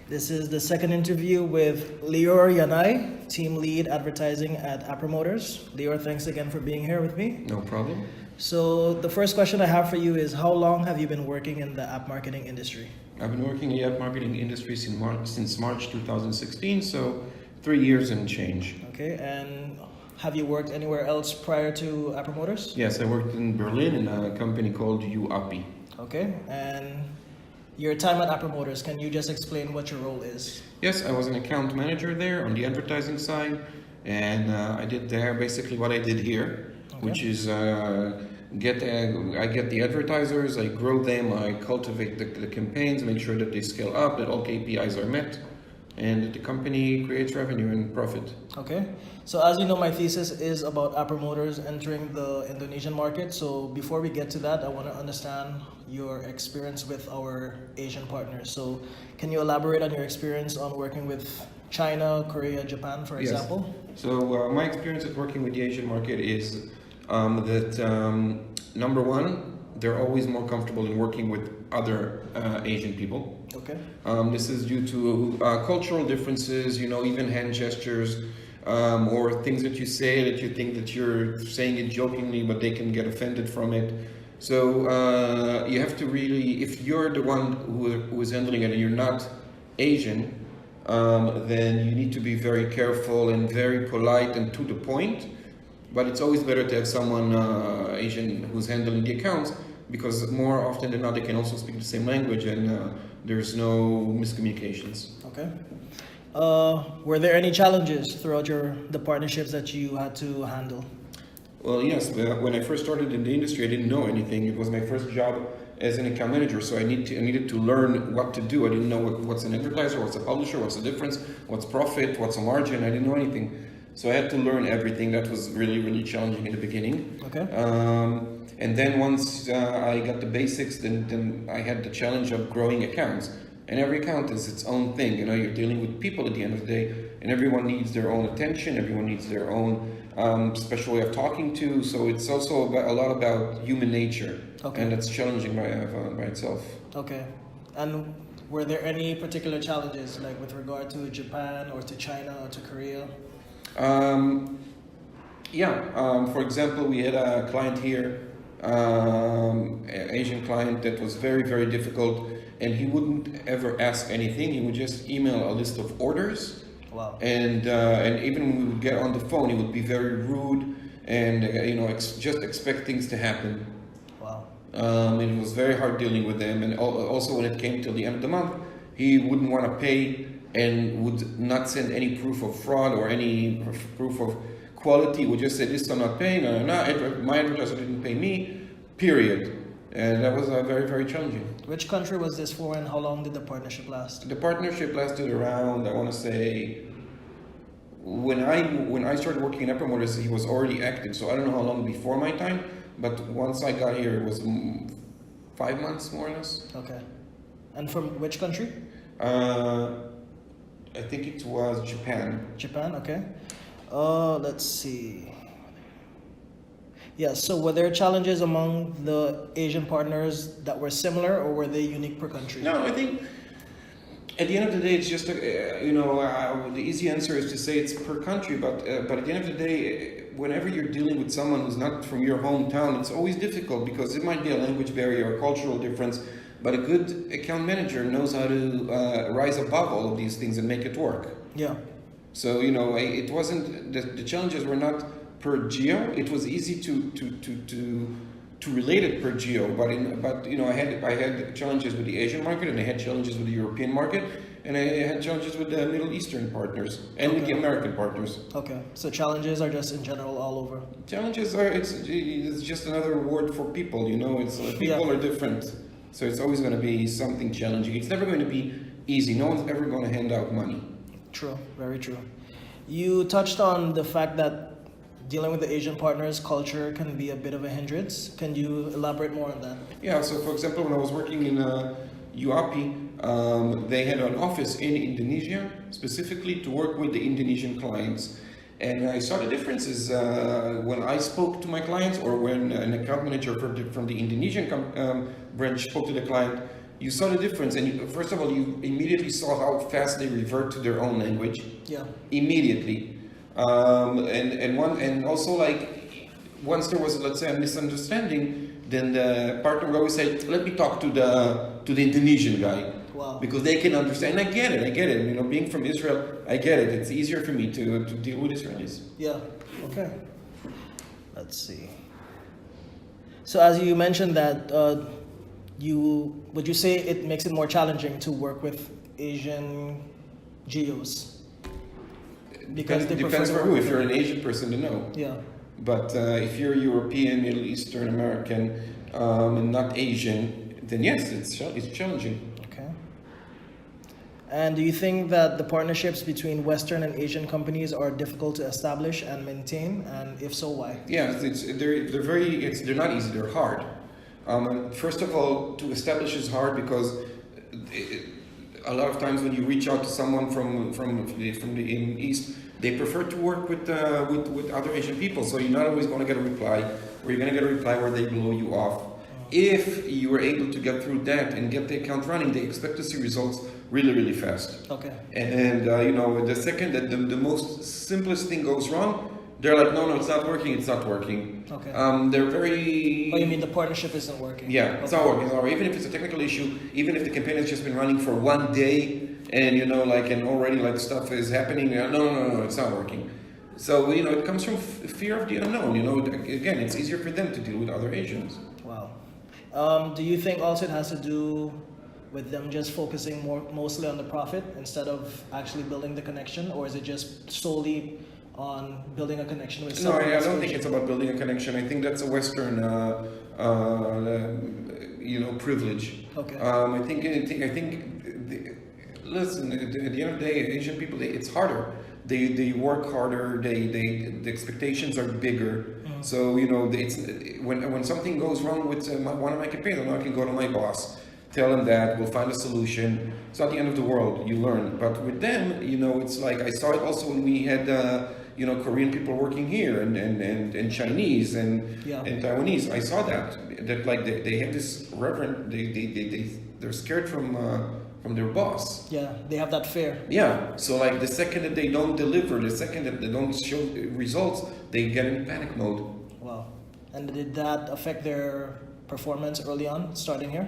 This is the second interview with Lior Yanai, Team Lead Advertising at App Promoters. Lior, thanks again for being here with me. No problem. So the first question I have for you is, how long have you been working in the app marketing industry? I've been working in the app marketing industry since March 2016, so 3 years and change. Okay, and have you worked anywhere else prior to App Promoters? Yes, I worked in Berlin in a company called UAPI. Okay, and your time at App Promoters, can you just explain what your role is? Yes, I was an account manager there on the advertising side, and I did there basically what I did here, which is I get the advertisers, I grow them, I cultivate the campaigns, make sure that they scale up, that all KPIs are met, and that the company creates revenue and profit. Okay, so as you know, my thesis is about App Promoters entering the Indonesian market. So before we get to that, I want to understand your experience with our Asian partners. So can you elaborate on your experience on working with China, Korea, Japan, for Yes. example? So my experience at working with the Asian market is number one, they're always more comfortable in working with other Asian people. Okay. This is due to cultural differences, even hand gestures, or things that you say that you think that you're saying it jokingly, but they can get offended from it. So you have to really, if you're the one who is handling it and you're not Asian, then you need to be very careful and very polite and to the point. But it's always better to have someone Asian who's handling the accounts, because more often than not they can also speak the same language and there's no miscommunications. Okay. Were there any challenges throughout the partnerships that you had to handle? Well, yes. When I first started in the industry, I didn't know anything. It was my first job as an account manager, so I needed to learn what to do. I didn't know what's an advertiser, what's a publisher, what's the difference, what's profit, what's a margin. I didn't know anything. So I had to learn everything. That was really, really challenging in the beginning. Okay. And then once I got the basics, then I had the challenge of growing accounts. And every account is its own thing. You're dealing with people at the end of the day, and everyone needs their own attention. Everyone needs their own special way of talking to. So it's also a lot about human nature. Okay. And that's challenging by itself. Okay. And were there any particular challenges, like with regard to Japan or to China or to Korea? For example, we had a client here, an Asian client that was very, very difficult, and he wouldn't ever ask anything. He would just email a list of orders. Wow. And even when we would get on the phone, he would be very rude and just expect things to happen. Wow. It was very hard dealing with them, and also when it came till the end of the month, he wouldn't want to pay and would not send any proof of fraud or any proof of quality. Would just say, this I'm not paying, my advertiser didn't pay me, period. And that was very, very challenging. Which country was this for, and how long did the partnership last? The partnership lasted around, I want to say, when I started working in App Promoters, he was already active, so I don't know how long before my time, but once I got here, it was 5 months, more or less. Okay. And from which country? I think it was Japan. Japan, okay. Let's see. Yeah, so were there challenges among the Asian partners that were similar, or were they unique per country? No, I think at the end of the day, it's just the easy answer is to say it's per country. But at the end of the day, whenever you're dealing with someone who's not from your hometown, it's always difficult because it might be a language barrier or cultural difference. But a good account manager knows how to rise above all of these things and make it work. Yeah. So it wasn't the challenges were not per geo. It was easy to relate it per geo, but I had challenges with the Asian market, and I had challenges with the European market, and I had challenges with the Middle Eastern partners and with the American partners. Okay, so challenges are just in general all over. Challenges are it's just another word for people. It's people are different, so it's always going to be something challenging. It's never going to be easy. No one's ever going to hand out money. True, very true. You touched on the fact that dealing with the Asian partners, culture can be a bit of a hindrance. Can you elaborate more on that? Yeah, so for example, when I was working in UAPI, they had an office in Indonesia specifically to work with the Indonesian clients. And I saw the differences when I spoke to my clients or when an account manager from the Indonesian branch spoke to the client. you saw the difference, and first of all, you immediately saw how fast they revert to their own language. Yeah. Immediately, and also like once there was, let's say, a misunderstanding, then the partner would always say, "Let me talk to the Indonesian guy." Wow. Because they can understand. And I get it. You know, being from Israel, I get it. It's easier for me to deal with Israelis. Yeah. Okay. Let's see. So as you mentioned that would you say it makes it more challenging to work with Asian geos? Because they prefer Depends to for work who. with If you're an them. Asian person, to know. Yeah. But if you're European, Middle Eastern, American, and not Asian, then yes, it's challenging. Okay. And do you think that the partnerships between Western and Asian companies are difficult to establish and maintain? And if so, why? Yeah, they're not easy. They're hard. First of all, to establish is hard because a lot of times when you reach out to someone from the East, they prefer to work with other Asian people. So you're not always going to get a reply, or you're going to get a reply where they blow you off. If you were able to get through that and get the account running, they expect to see results really, really fast. Okay. And you know, the second that the most simplest thing goes wrong, they're like, no, it's not working. It's not working. Okay. They're very. Oh, you mean the partnership isn't working? Yeah, it's not working. Or even if it's a technical issue, even if the campaign has just been running for one day, and you know, like, and already like stuff is happening. No, it's not working. So you know, it comes from fear of the unknown. You know, again, it's easier for them to deal with other Asians. Wow. Do you think also it has to do with them just focusing mostly on the profit instead of actually building the connection, or is it just solely on building a connection with No, someone? I that's don't think Asian? it's about building a connection. I think that's a Western, you know, privilege. Okay. I think. Listen, at the end of the day, Asian people, it's harder. They work harder. The expectations are bigger. Mhm. So you know, it's when something goes wrong with one of my campaigns, I can go to my boss, tell him that we'll find a solution. It's not the end of the world. You learn. But with them, you know, it's like I saw it also when we had you know, Korean people working here and Chinese and Yeah. and Taiwanese. I saw that like they have this reverent. They're scared from their boss. Yeah, they have that fear. Yeah. So like the second that they don't deliver, the second that they don't show results, they get in panic mode. Wow. And did that affect their performance early on, starting here?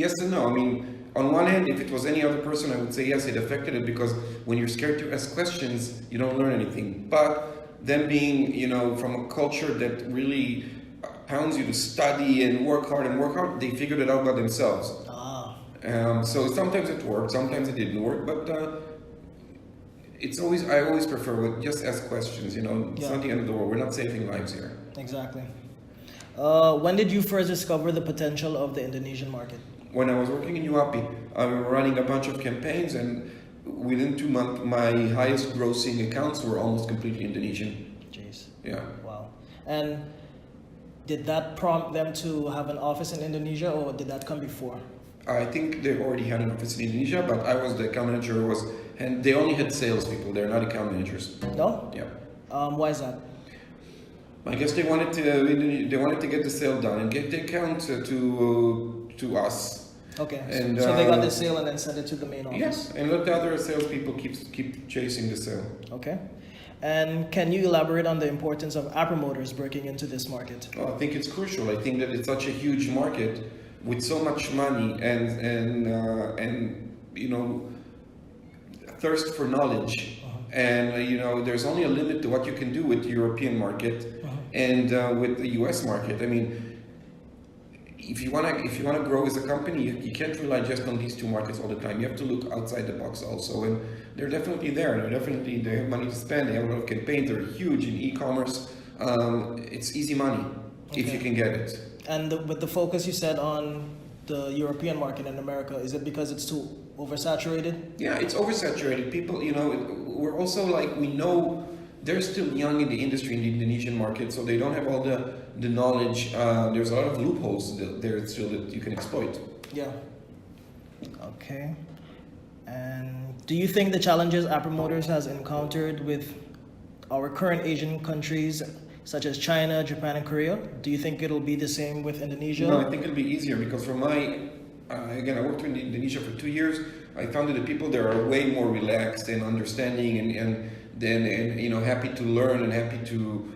Yes and no. I mean, on one hand, if it was any other person, I would say yes, it affected it because when you're scared to ask questions, you don't learn anything. But them being, you know, from a culture that really pounds you to study and work hard, they figured it out by themselves. So sometimes it worked, sometimes it didn't work, but I always prefer just ask questions. You know, it's Yeah. not the end of the world. We're not saving lives here. Exactly. When did you first discover the potential of the Indonesian market? When I was working in UAPI, we were running a bunch of campaigns, and within 2 months, my highest grossing accounts were almost completely Indonesian. Jeez. Yeah. Wow. And did that prompt them to have an office in Indonesia, or did that come before? I think they already had an office in Indonesia, but I was the account manager. And they only had salespeople. They're not account managers. No? Yeah. Why is that? I guess they wanted to get the sale done and get the account to us. Okay. And, so they got the sale and then sent it to the main office. Yes, and let the other salespeople keep chasing the sale. Okay. And can you elaborate on the importance of app promoters breaking into this market? Oh, I think it's crucial. I think that it's such a huge market with so much money and you know, thirst for knowledge. And you know, there's only a limit to what you can do with the European market and with the US market. I mean, if you wanna grow as a company, you can't rely just on these two markets all the time. You have to look outside the box also, and they're definitely there. They have money to spend. They have a lot of campaigns. They're huge in e-commerce. It's easy money if you can get it. And with the focus you said on the European market in America, is it because it's too oversaturated? Yeah, it's oversaturated. People, you know, we're also like, we know they're still young in the industry in the Indonesian market, so they don't have all the knowledge. There's a lot of loopholes there still that you can exploit. Yeah. Okay. And do you think the challenges App Promoters has encountered with our current Asian countries, such as China, Japan, and Korea. Do you think it'll be the same with Indonesia? No, I think it'll be easier because from my, again, I worked in Indonesia for 2 years. I found that the people there are way more relaxed and understanding and you know, happy to learn and happy to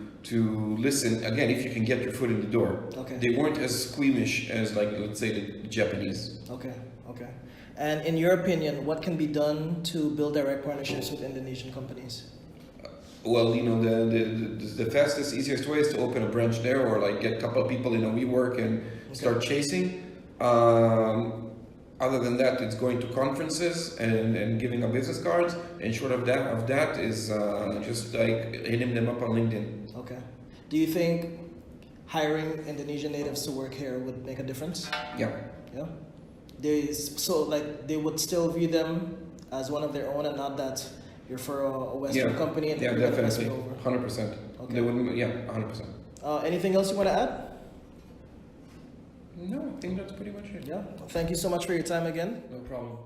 listen. Again, if you can get your foot in the door. Okay. They weren't as squeamish as, like, let's say, the Japanese. Okay, okay. And in your opinion, what can be done to build direct partnerships with Indonesian companies? Well, you know, the fastest, easiest way is to open a branch there, or like get a couple of people in a WeWork and start chasing. Other than that, it's going to conferences and giving out business cards. And short of that is just like hitting them up on LinkedIn. Okay. Do you think hiring Indonesian natives to work here would make a difference? Yeah. Yeah. So like they would still view them as one of their own, and not that you're for a Western company and yeah, you're gonna pass definitely, it over. 100%. Okay. They wouldn't, yeah, 100%. Anything else you want to add? No, I think that's pretty much it. Yeah. Thank you so much for your time again. No problem.